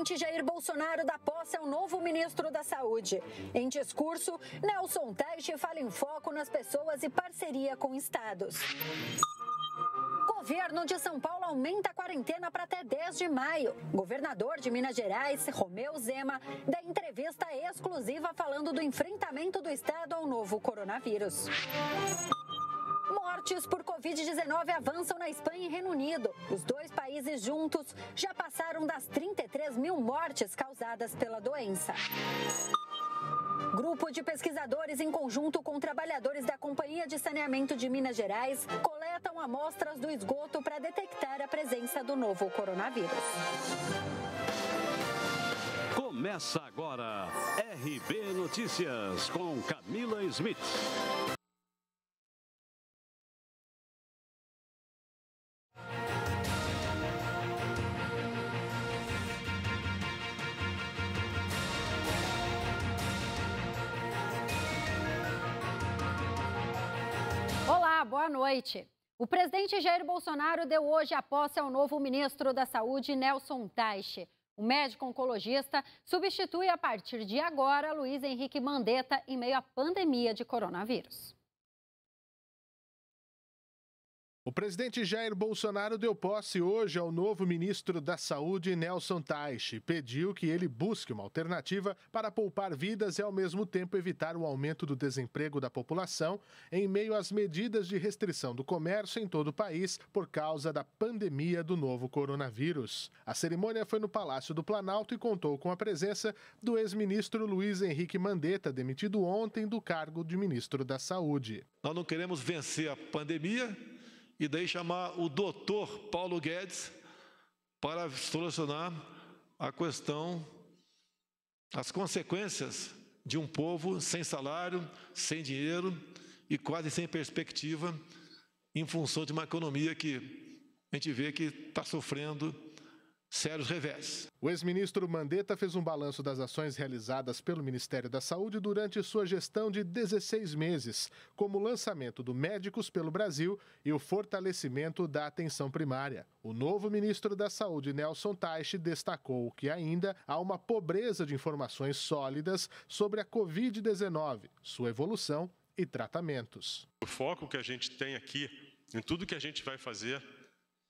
presidente Jair Bolsonaro dá posse ao novo ministro da Saúde. Em discurso, Nelson Teich fala em foco nas pessoas e parceria com estados. Governo de São Paulo aumenta a quarentena para até 10 de maio. Governador de Minas Gerais, Romeu Zema, dá entrevista exclusiva falando do enfrentamento do estado ao novo coronavírus. Mortes por Covid-19 avançam na Espanha e Reino Unido. Os dois países juntos já passaram das 33 mil mortes causadas pela doença. Grupo de pesquisadores, em conjunto com trabalhadores da Companhia de Saneamento de Minas Gerais, coletam amostras do esgoto para detectar a presença do novo coronavírus. Começa agora, RB Notícias, com Camila Smith. Olá, boa noite. O presidente Jair Bolsonaro deu hoje a posse ao novo ministro da Saúde, Nelson Teich. O médico oncologista substitui a partir de agora Luiz Henrique Mandetta em meio à pandemia de coronavírus. O presidente Jair Bolsonaro deu posse hoje ao novo ministro da Saúde, Nelson Teich. Pediu que ele busque uma alternativa para poupar vidas e, ao mesmo tempo, evitar o aumento do desemprego da população em meio às medidas de restrição do comércio em todo o país por causa da pandemia do novo coronavírus. A cerimônia foi no Palácio do Planalto e contou com a presença do ex-ministro Luiz Henrique Mandetta, demitido ontem do cargo de ministro da Saúde. Nós não queremos vencer a pandemia e daí chamar o doutor Paulo Guedes para solucionar a questão, as consequências de um povo sem salário, sem dinheiro e quase sem perspectiva, em função de uma economia que a gente vê que está sofrendo sérios revés. O ex-ministro Mandetta fez um balanço das ações realizadas pelo Ministério da Saúde durante sua gestão de 16 meses, como o lançamento do Médicos pelo Brasil e o fortalecimento da atenção primária. O novo ministro da Saúde, Nelson Teich, destacou que ainda há uma pobreza de informações sólidas sobre a Covid-19, sua evolução e tratamentos. O foco que a gente tem aqui, em tudo que a gente vai fazer,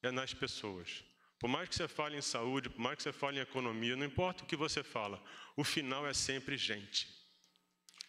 é nas pessoas. Por mais que você fale em saúde, por mais que você fale em economia, não importa o que você fala, o final é sempre gente.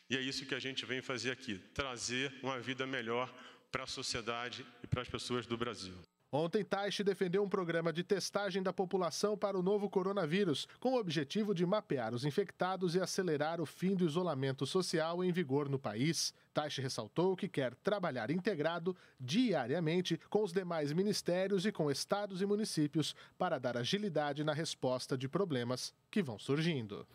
E é isso que a gente vem fazer aqui, trazer uma vida melhor para a sociedade e para as pessoas do Brasil. Ontem, Teich defendeu um programa de testagem da população para o novo coronavírus, com o objetivo de mapear os infectados e acelerar o fim do isolamento social em vigor no país. Teich ressaltou que quer trabalhar integrado diariamente com os demais ministérios e com estados e municípios para dar agilidade na resposta de problemas que vão surgindo.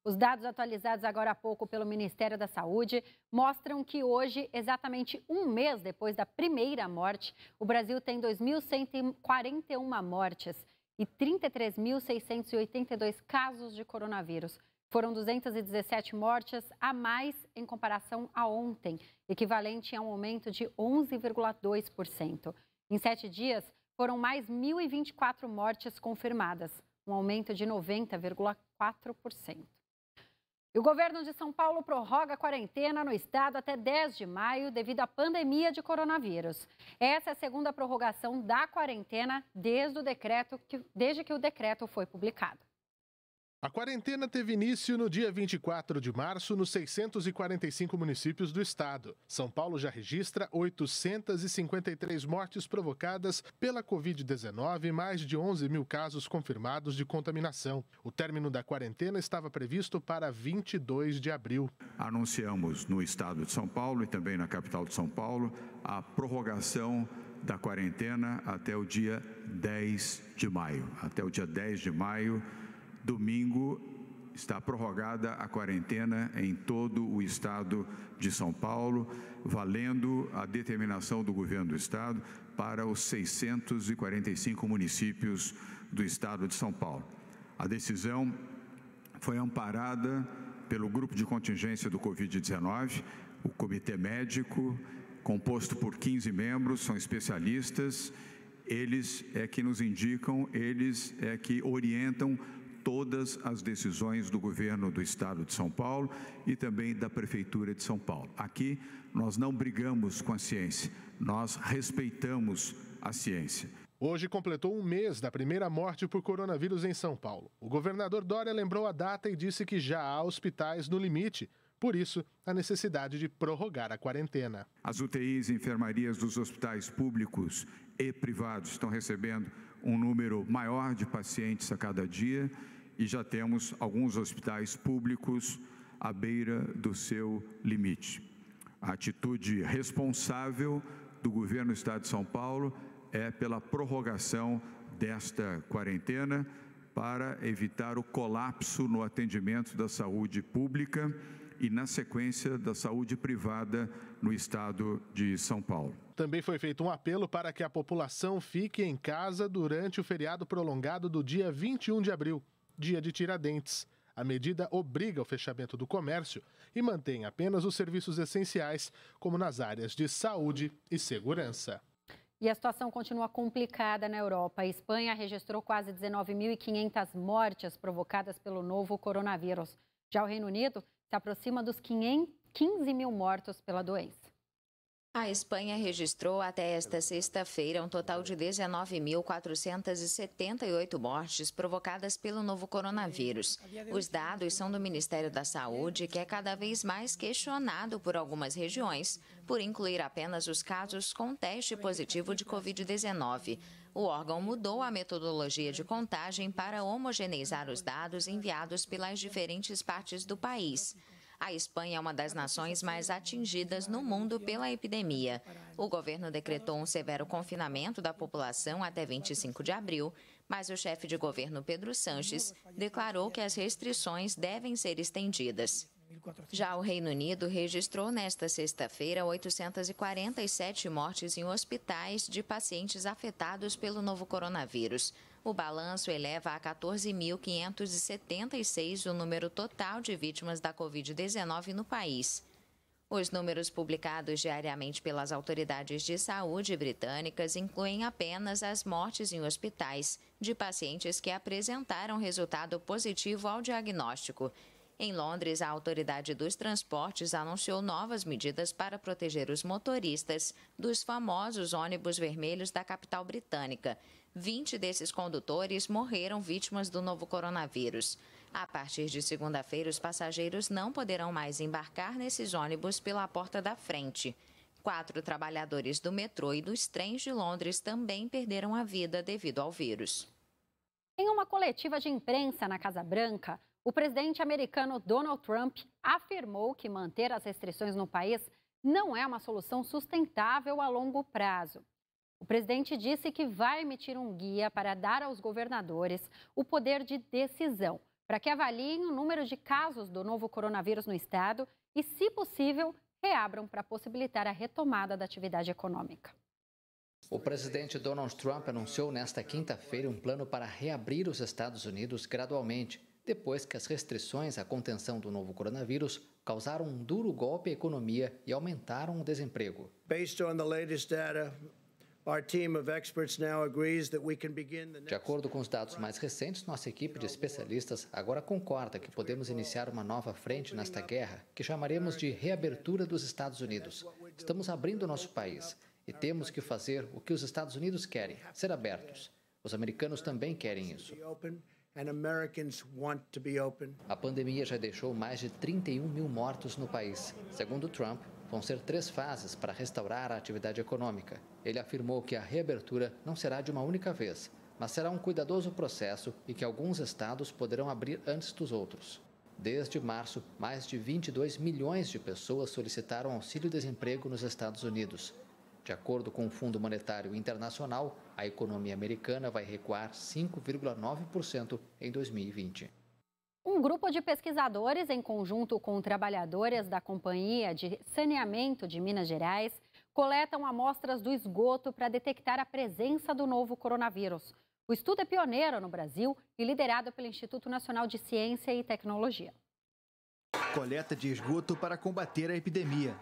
Os dados atualizados agora há pouco pelo Ministério da Saúde mostram que hoje, exatamente um mês depois da primeira morte, o Brasil tem 2.141 mortes e 33.682 casos de coronavírus. Foram 217 mortes a mais em comparação a ontem, equivalente a um aumento de 11,2%. Em 7 dias, foram mais 1.024 mortes confirmadas, um aumento de 90,4%. E o governo de São Paulo prorroga a quarentena no estado até 10 de maio devido à pandemia de coronavírus. Essa é a segunda prorrogação da quarentena desde que o decreto foi publicado. A quarentena teve início no dia 24 de março nos 645 municípios do estado. São Paulo já registra 853 mortes provocadas pela Covid-19 e mais de 11 mil casos confirmados de contaminação. O término da quarentena estava previsto para 22 de abril. Anunciamos no estado de São Paulo e também na capital de São Paulo a prorrogação da quarentena até o dia 10 de maio. Até o dia 10 de maio, domingo, está prorrogada a quarentena em todo o estado de São Paulo, valendo a determinação do governo do estado para os 645 municípios do estado de São Paulo. A decisão foi amparada pelo grupo de contingência do Covid-19, o comitê médico, composto por 15 membros, são especialistas, eles é que nos indicam, eles é que orientam todas as decisões do governo do Estado de São Paulo e também da Prefeitura de São Paulo. Aqui nós não brigamos com a ciência, nós respeitamos a ciência. Hoje completou um mês da primeira morte por coronavírus em São Paulo. O governador Dória lembrou a data e disse que já há hospitais no limite. Por isso, a necessidade de prorrogar a quarentena. As UTIs e enfermarias dos hospitais públicos e privados estão recebendo um número maior de pacientes a cada dia e já temos alguns hospitais públicos à beira do seu limite. A atitude responsável do governo do Estado de São Paulo é pela prorrogação desta quarentena para evitar o colapso no atendimento da saúde pública e, na sequência, da saúde privada no Estado de São Paulo. Também foi feito um apelo para que a população fique em casa durante o feriado prolongado do dia 21 de abril, dia de Tiradentes. A medida obriga o fechamento do comércio e mantém apenas os serviços essenciais, como nas áreas de saúde e segurança. E a situação continua complicada na Europa. A Espanha registrou quase 19.500 mortes provocadas pelo novo coronavírus. Já o Reino Unido se aproxima dos 15 mil mortos pela doença. A Espanha registrou até esta sexta-feira um total de 19.478 mortes provocadas pelo novo coronavírus. Os dados são do Ministério da Saúde, que é cada vez mais questionado por algumas regiões por incluir apenas os casos com teste positivo de Covid-19. O órgão mudou a metodologia de contagem para homogeneizar os dados enviados pelas diferentes partes do país. A Espanha é uma das nações mais atingidas no mundo pela epidemia. O governo decretou um severo confinamento da população até 25 de abril, mas o chefe de governo Pedro Sánchez declarou que as restrições devem ser estendidas. Já o Reino Unido registrou nesta sexta-feira 847 mortes em hospitais de pacientes afetados pelo novo coronavírus. O balanço eleva a 14.576 o número total de vítimas da Covid-19 no país. Os números publicados diariamente pelas autoridades de saúde britânicas incluem apenas as mortes em hospitais de pacientes que apresentaram resultado positivo ao diagnóstico. Em Londres, a Autoridade dos Transportes anunciou novas medidas para proteger os motoristas dos famosos ônibus vermelhos da capital britânica. 20 desses condutores morreram vítimas do novo coronavírus. A partir de segunda-feira, os passageiros não poderão mais embarcar nesses ônibus pela porta da frente. 4 trabalhadores do metrô e dos trens de Londres também perderam a vida devido ao vírus. Em uma coletiva de imprensa na Casa Branca, o presidente americano Donald Trump afirmou que manter as restrições no país não é uma solução sustentável a longo prazo. O presidente disse que vai emitir um guia para dar aos governadores o poder de decisão, para que avaliem o número de casos do novo coronavírus no estado e, se possível, reabram para possibilitar a retomada da atividade econômica. O presidente Donald Trump anunciou nesta quinta-feira um plano para reabrir os Estados Unidos gradualmente, depois que as restrições à contenção do novo coronavírus causaram um duro golpe à economia e aumentaram o desemprego. De acordo com os dados mais recentes, nossa equipe de especialistas agora concorda que podemos iniciar uma nova frente nesta guerra, que chamaremos de reabertura dos Estados Unidos. Estamos abrindo nosso país e temos que fazer o que os Estados Unidos querem, ser abertos. Os americanos também querem isso. A pandemia já deixou mais de 31 mil mortos no país. Segundo Trump, vão ser 3 fases para restaurar a atividade econômica. Ele afirmou que a reabertura não será de uma única vez, mas será um cuidadoso processo e que alguns estados poderão abrir antes dos outros. Desde março, mais de 22 milhões de pessoas solicitaram auxílio-desemprego nos Estados Unidos. De acordo com o Fundo Monetário Internacional, a economia americana vai recuar 5,9% em 2020. Um grupo de pesquisadores, em conjunto com trabalhadores da Companhia de Saneamento de Minas Gerais, coletam amostras do esgoto para detectar a presença do novo coronavírus. O estudo é pioneiro no Brasil e liderado pelo Instituto Nacional de Ciência e Tecnologia. coleta de esgoto para combater a epidemia.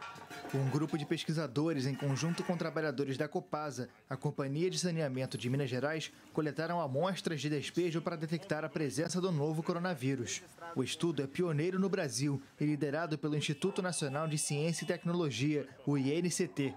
Um grupo de pesquisadores, em conjunto com trabalhadores da Copasa, a Companhia de Saneamento de Minas Gerais, coletaram amostras de despejo para detectar a presença do novo coronavírus. O estudo é pioneiro no Brasil e liderado pelo Instituto Nacional de Ciência e Tecnologia, o INCT.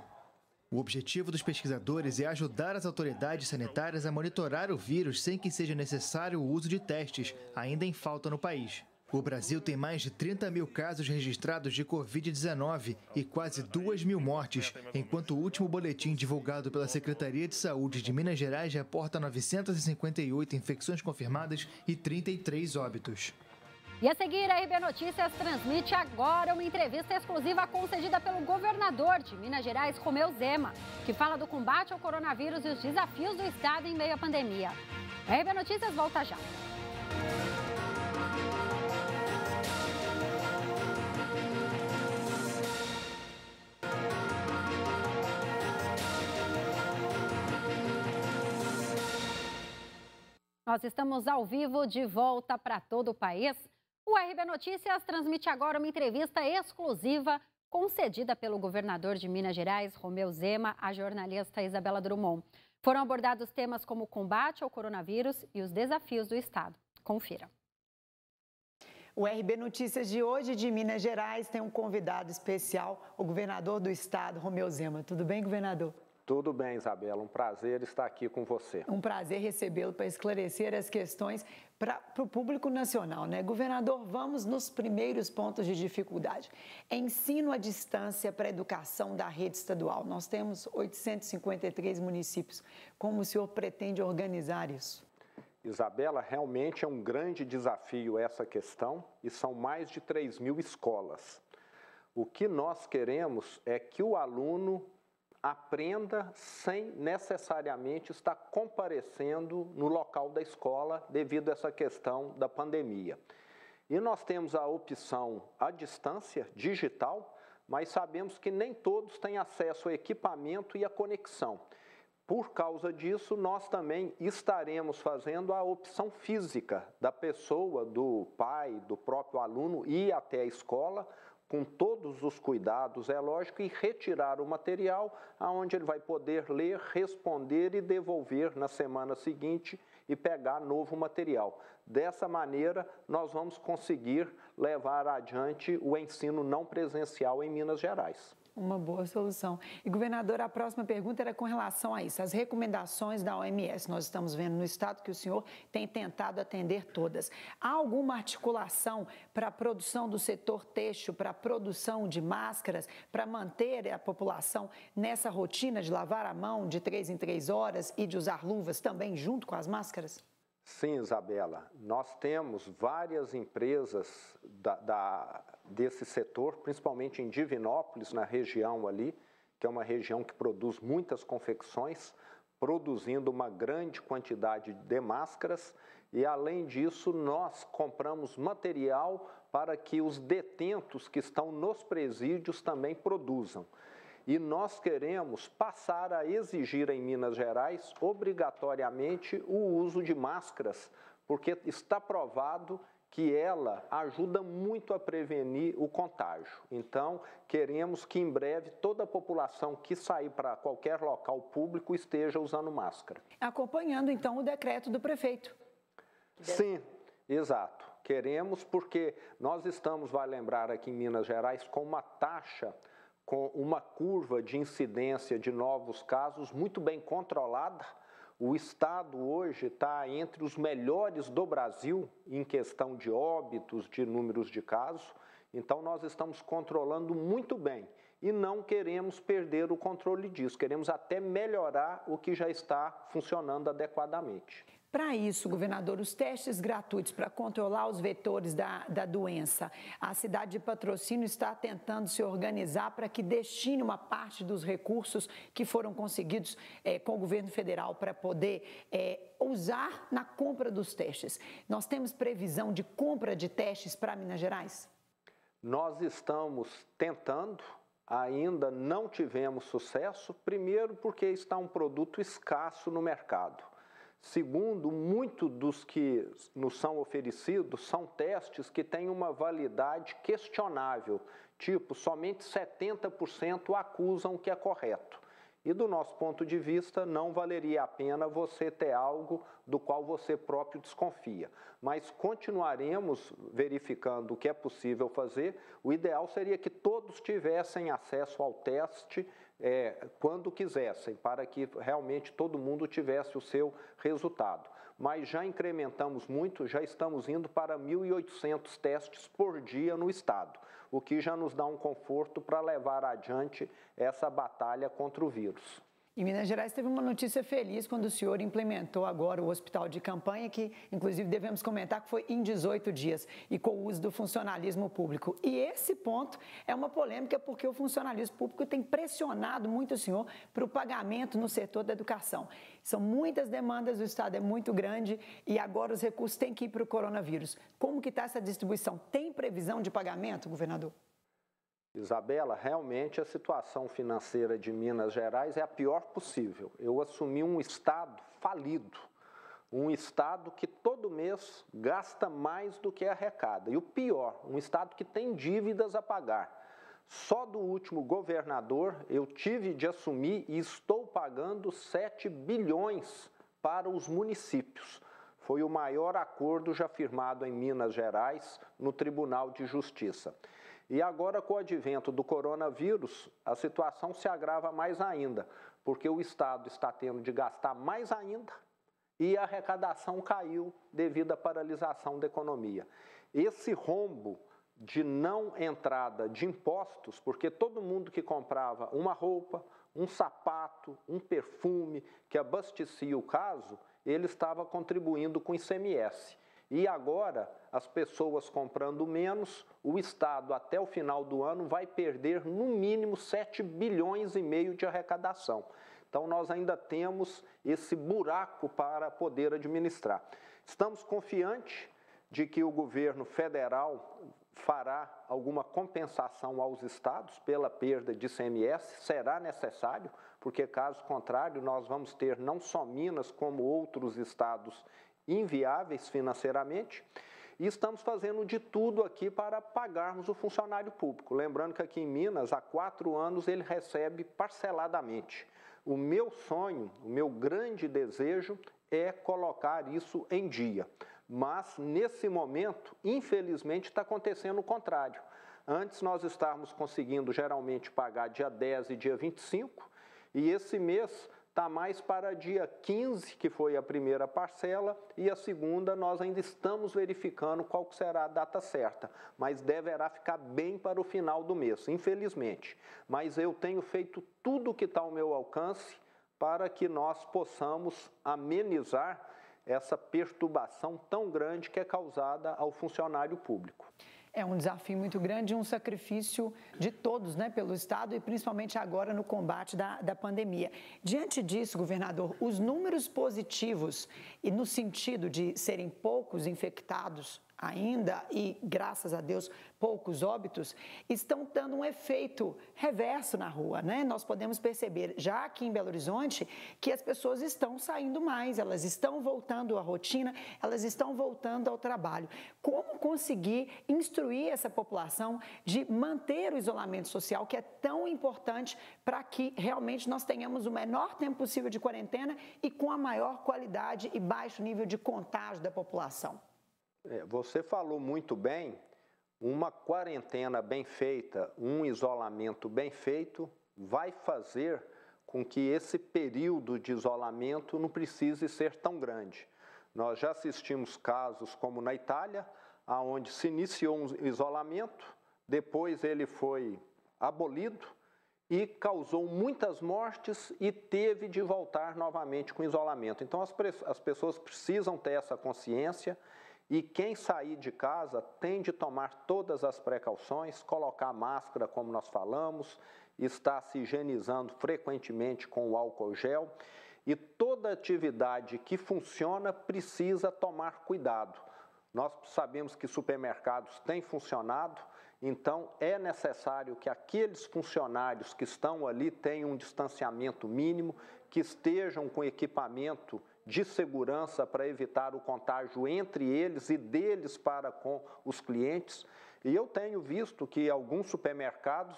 O objetivo dos pesquisadores é ajudar as autoridades sanitárias a monitorar o vírus sem que seja necessário o uso de testes, ainda em falta no país. O Brasil tem mais de 30 mil casos registrados de Covid-19 e quase 2 mil mortes, enquanto o último boletim divulgado pela Secretaria de Saúde de Minas Gerais reporta 958 infecções confirmadas e 33 óbitos. E a seguir, a RB Notícias transmite agora uma entrevista exclusiva concedida pelo governador de Minas Gerais, Romeu Zema, que fala do combate ao coronavírus e os desafios do estado em meio à pandemia. A RB Notícias volta já. Nós estamos ao vivo de volta para todo o país. O RB Notícias transmite agora uma entrevista exclusiva concedida pelo governador de Minas Gerais, Romeu Zema, à jornalista Isabela Drummond. Foram abordados temas como o combate ao coronavírus e os desafios do estado. Confira. O RB Notícias de hoje de Minas Gerais tem um convidado especial, o governador do estado, Romeu Zema. Tudo bem, governador? Tudo bem, Isabela. Um prazer estar aqui com você. Um prazer recebê-lo para esclarecer as questões para o público nacional, né? Governador, vamos nos primeiros pontos de dificuldade. Ensino à distância para a educação da rede estadual. Nós temos 853 municípios. Como o senhor pretende organizar isso? Isabela, realmente é um grande desafio essa questão e são mais de 3 mil escolas. O que nós queremos é que o aluno aprenda sem necessariamente estar comparecendo no local da escola devido a essa questão da pandemia. E nós temos a opção à distância, digital, mas sabemos que nem todos têm acesso ao equipamento e à conexão. Por causa disso, nós também estaremos fazendo a opção física da pessoa, do pai, do próprio aluno ir até a escola, com todos os cuidados, é lógico, e retirar o material aonde ele vai poder ler, responder e devolver na semana seguinte e pegar novo material. Dessa maneira, nós vamos conseguir levar adiante o ensino não presencial em Minas Gerais. Uma boa solução. E, governador, a próxima pergunta era com relação a isso, as recomendações da OMS. Nós estamos vendo no estado que o senhor tem tentado atender todas. Há alguma articulação para a produção do setor têxtil, para a produção de máscaras, para manter a população nessa rotina de lavar a mão de 3 em 3 horas e de usar luvas também junto com as máscaras? Sim, Isabela. Nós temos várias empresas desse setor, principalmente em Divinópolis, na região ali, que é uma região que produz muitas confecções, produzindo uma grande quantidade de máscaras e, além disso, nós compramos material para que os detentos que estão nos presídios também produzam. E nós queremos passar a exigir em Minas Gerais, obrigatoriamente, o uso de máscaras, porque está provado que ela ajuda muito a prevenir o contágio. Então, queremos que em breve toda a população que sair para qualquer local público esteja usando máscara. Acompanhando, então, o decreto do prefeito. Sim, exato. Queremos porque nós estamos, vai lembrar aqui em Minas Gerais, com uma taxa, com uma curva de incidência de novos casos muito bem controlada. O estado hoje está entre os melhores do Brasil em questão de óbitos, de números de casos. Então, nós estamos controlando muito bem e não queremos perder o controle disso. Queremos até melhorar o que já está funcionando adequadamente. Para isso, governador, os testes gratuitos para controlar os vetores da doença, a cidade de Patrocínio está tentando se organizar para que destine uma parte dos recursos que foram conseguidos com o governo federal para poder usar na compra dos testes. Nós temos previsão de compra de testes para Minas Gerais? Nós estamos tentando, ainda não tivemos sucesso, primeiro porque está um produto escasso no mercado. Segundo, muito dos que nos são oferecidos são testes que têm uma validade questionável, tipo, somente 70% acusam que é correto. E do nosso ponto de vista, não valeria a pena você ter algo do qual você próprio desconfia. Mas continuaremos verificando o que é possível fazer. O ideal seria que todos tivessem acesso ao teste quando quisessem, para que realmente todo mundo tivesse o seu resultado. Mas já incrementamos muito, já estamos indo para 1.800 testes por dia no estado, o que já nos dá um conforto para levar adiante essa batalha contra o vírus. Em Minas Gerais teve uma notícia feliz quando o senhor implementou agora o hospital de campanha, que inclusive devemos comentar que foi em 18 dias e com o uso do funcionalismo público. E esse ponto é uma polêmica porque o funcionalismo público tem pressionado muito o senhor para o pagamento no setor da educação. São muitas demandas, o Estado é muito grande e agora os recursos têm que ir para o coronavírus. Como que está essa distribuição? Tem previsão de pagamento, governador? Isabela, realmente a situação financeira de Minas Gerais é a pior possível. Eu assumi um estado falido, um estado que todo mês gasta mais do que arrecada. E o pior, um estado que tem dívidas a pagar. Só do último governador eu tive de assumir e estou pagando 7 bilhões para os municípios. Foi o maior acordo já firmado em Minas Gerais no Tribunal de Justiça. E agora, com o advento do coronavírus, a situação se agrava mais ainda, porque o Estado está tendo de gastar mais ainda e a arrecadação caiu devido à paralisação da economia. Esse rombo de não entrada de impostos, porque todo mundo que comprava uma roupa, um sapato, um perfume, que abastecia o caso, ele estava contribuindo com ICMS. E agora, as pessoas comprando menos, o Estado, até o final do ano, vai perder, no mínimo, 7 bilhões e meio de arrecadação. Então, nós ainda temos esse buraco para poder administrar. Estamos confiantes de que o governo federal fará alguma compensação aos estados pela perda de ICMS, será necessário, porque, caso contrário, nós vamos ter não só Minas, como outros estados inviáveis financeiramente, e estamos fazendo de tudo aqui para pagarmos o funcionário público. Lembrando que aqui em Minas, há 4 anos, ele recebe parceladamente. O meu sonho, o meu grande desejo é colocar isso em dia. Mas, nesse momento, infelizmente, está acontecendo o contrário. Antes, nós estávamos conseguindo, geralmente, pagar dia 10 e dia 25, e esse mês está mais para dia 15, que foi a primeira parcela, e a segunda nós ainda estamos verificando qual será a data certa, mas deverá ficar bem para o final do mês, infelizmente. Mas eu tenho feito tudo o que está ao meu alcance para que nós possamos amenizar essa perturbação tão grande que é causada ao funcionário público. É um desafio muito grande e um sacrifício de todos, né, pelo Estado e principalmente agora no combate da pandemia. Diante disso, governador, os números positivos e no sentido de serem poucos infectados ainda e, graças a Deus, poucos óbitos, estão dando um efeito reverso na rua, né? Nós podemos perceber, já aqui em Belo Horizonte, que as pessoas estão saindo mais, elas estão voltando à rotina, elas estão voltando ao trabalho. Como conseguir instruir essa população de manter o isolamento social, que é tão importante para que realmente nós tenhamos o menor tempo possível de quarentena e com a maior qualidade e baixo nível de contágio da população? Você falou muito bem, uma quarentena bem feita, um isolamento bem feito, vai fazer com que esse período de isolamento não precise ser tão grande. Nós já assistimos casos como na Itália, onde se iniciou um isolamento, depois ele foi abolido e causou muitas mortes e teve de voltar novamente com o isolamento. Então as pessoas precisam ter essa consciência. E quem sair de casa tem de tomar todas as precauções, colocar máscara, como nós falamos, estar se higienizando frequentemente com o álcool gel. E toda atividade que funciona precisa tomar cuidado. Nós sabemos que supermercados têm funcionado, então é necessário que aqueles funcionários que estão ali tenham um distanciamento mínimo, que estejam com equipamento de segurança para evitar o contágio entre eles e deles para com os clientes. E eu tenho visto que alguns supermercados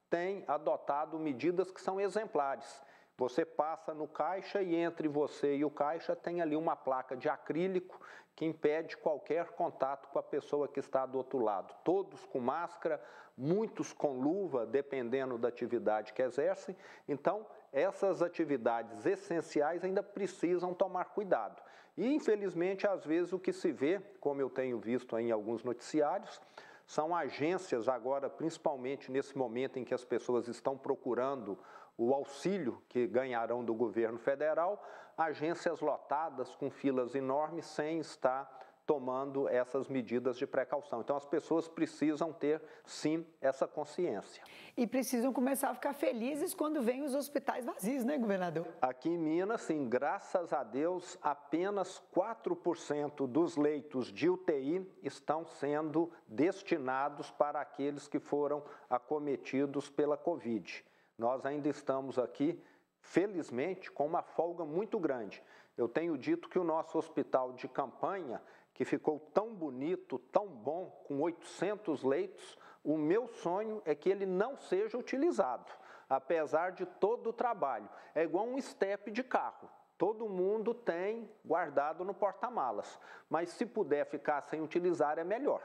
têm adotado medidas que são exemplares. Você passa no caixa e entre você e o caixa tem ali uma placa de acrílico que impede qualquer contato com a pessoa que está do outro lado. Todos com máscara, muitos com luva, dependendo da atividade que exercem. Então, essas atividades essenciais ainda precisam tomar cuidado. E, infelizmente, às vezes o que se vê, como eu tenho visto em alguns noticiários, são agências agora, principalmente nesse momento em que as pessoas estão procurando o auxílio que ganharão do governo federal, agências lotadas com filas enormes sem estar tomando essas medidas de precaução. Então, as pessoas precisam ter, sim, essa consciência. E precisam começar a ficar felizes quando vêm os hospitais vazios, né, governador? Aqui em Minas, sim, graças a Deus, apenas 4% dos leitos de UTI estão sendo destinados para aqueles que foram acometidos pela Covid. Nós ainda estamos aqui, felizmente, com uma folga muito grande. Eu tenho dito que o nosso hospital de campanha, que ficou tão bonito, tão bom, com 800 leitos, o meu sonho é que ele não seja utilizado, apesar de todo o trabalho. É igual um estepe de carro. Todo mundo tem guardado no porta-malas, mas se puder ficar sem utilizar é melhor.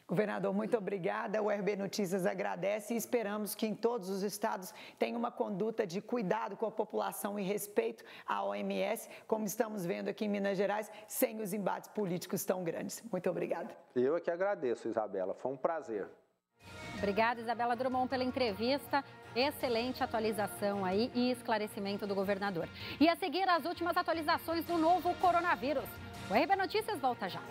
Governador, muito obrigada. O RB Notícias agradece e esperamos que em todos os estados tenha uma conduta de cuidado com a população e respeito à OMS, como estamos vendo aqui em Minas Gerais, sem os embates políticos tão grandes. Muito obrigada. Eu é que agradeço, Isabela. Foi um prazer. Obrigada, Isabela Drummond, pela entrevista. Excelente atualização aí e esclarecimento do governador. E a seguir, as últimas atualizações do novo coronavírus. O RB Notícias volta já.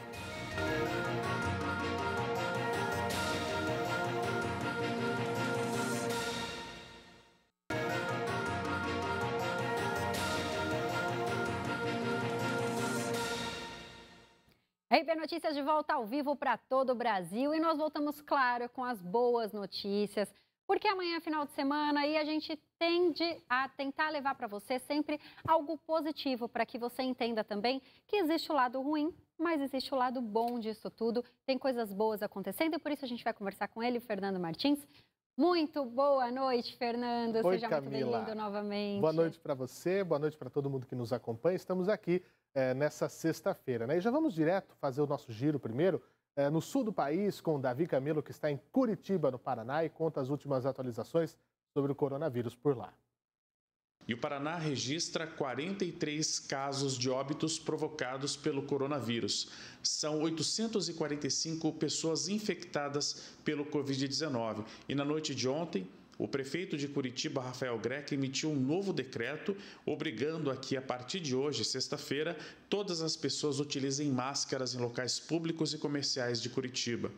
RB Notícias de volta ao vivo para todo o Brasil e nós voltamos, claro, com as boas notícias, porque amanhã é final de semana e a gente tende a tentar levar para você sempre algo positivo, para que você entenda também que existe o lado ruim, mas existe o lado bom disso tudo, tem coisas boas acontecendo e por isso a gente vai conversar com ele, Fernando Martins. Muito boa noite, Fernando. Oi, seja Camila. muito bem-vindo novamente. Boa noite para você, boa noite para todo mundo que nos acompanha. Estamos aqui nessa sexta-feira, né? E já vamos direto fazer o nosso giro primeiro no sul do país com o Davi Camilo, que está em Curitiba, no Paraná, e conta as últimas atualizações sobre o coronavírus por lá. E o Paraná registra 43 casos de óbitos provocados pelo coronavírus. São 845 pessoas infectadas pelo Covid-19. E na noite de ontem, o prefeito de Curitiba, Rafael Greca, emitiu um novo decreto obrigando a que, a partir de hoje, sexta-feira, todas as pessoas utilizem máscaras em locais públicos e comerciais de Curitiba.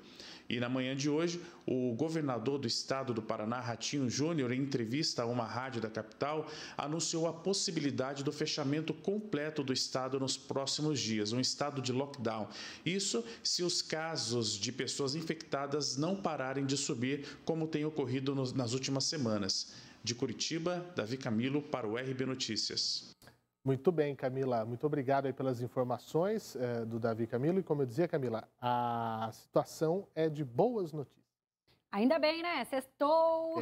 E na manhã de hoje, o governador do estado do Paraná, Ratinho Júnior, em entrevista a uma rádio da capital, anunciou a possibilidade do fechamento completo do estado nos próximos dias, um estado de lockdown. Isso se os casos de pessoas infectadas não pararem de subir, como tem ocorrido nas últimas semanas. De Curitiba, Davi Camilo para o RB Notícias. Muito bem, Camila. Muito obrigado aí pelas informações do Davi Camilo. E como eu dizia, Camila, a situação é de boas notícias. Ainda bem, né? Sextou!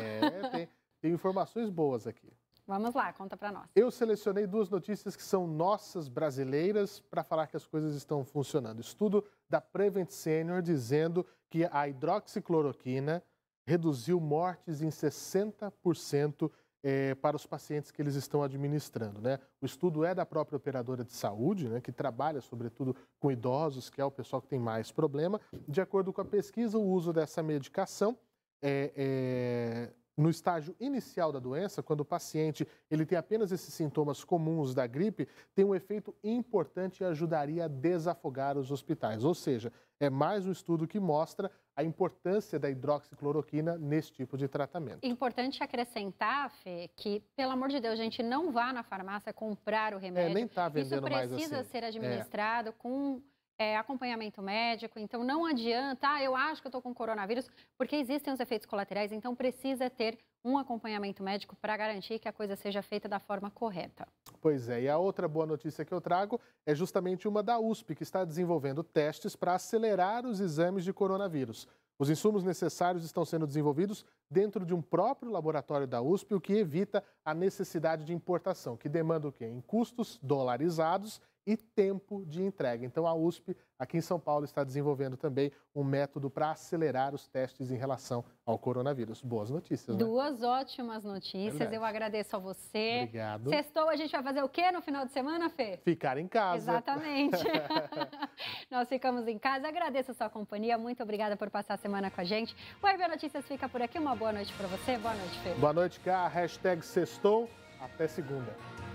Tem informações boas aqui. Vamos lá, conta para nós. Eu selecionei duas notícias que são nossas, brasileiras, para falar que as coisas estão funcionando. Estudo da Prevent Senior dizendo que a hidroxicloroquina reduziu mortes em 60% para os pacientes que eles estão administrando, né? O estudo é da própria operadora de saúde, né, que trabalha sobretudo com idosos, que é o pessoal que tem mais problema. De acordo com a pesquisa, o uso dessa medicação no estágio inicial da doença, quando o paciente ele tem apenas esses sintomas comuns da gripe, tem um efeito importante e ajudaria a desafogar os hospitais. Ou seja, é mais um estudo que mostra a importância da hidroxicloroquina nesse tipo de tratamento. Importante acrescentar, Fê, que, pelo amor de Deus, a gente não vá na farmácia comprar o remédio. Nem está vendendo mais assim. Isso precisa ser administrado com acompanhamento médico. Então, não adianta, eu acho que eu estou com coronavírus, porque existem os efeitos colaterais, então precisa ter um acompanhamento médico para garantir que a coisa seja feita da forma correta. Pois é, e a outra boa notícia que eu trago é justamente uma da USP, que está desenvolvendo testes para acelerar os exames de coronavírus. Os insumos necessários estão sendo desenvolvidos dentro de um próprio laboratório da USP, o que evita a necessidade de importação, que demanda o quê? Em custos dolarizados e tempo de entrega. Então, a USP, aqui em São Paulo, está desenvolvendo também um método para acelerar os testes em relação ao coronavírus. Boas notícias, né? Duas ótimas notícias. Verdade. Eu agradeço a você. Obrigado. Sextou, a gente vai fazer o quê no final de semana, Fê? Ficar em casa. Exatamente. Nós ficamos em casa. Agradeço a sua companhia. Muito obrigada por passar a semana com a gente. O RB Notícias fica por aqui. Uma boa noite para você. Boa noite, Fê. Boa noite, Cá. Hashtag sextou. Até segunda.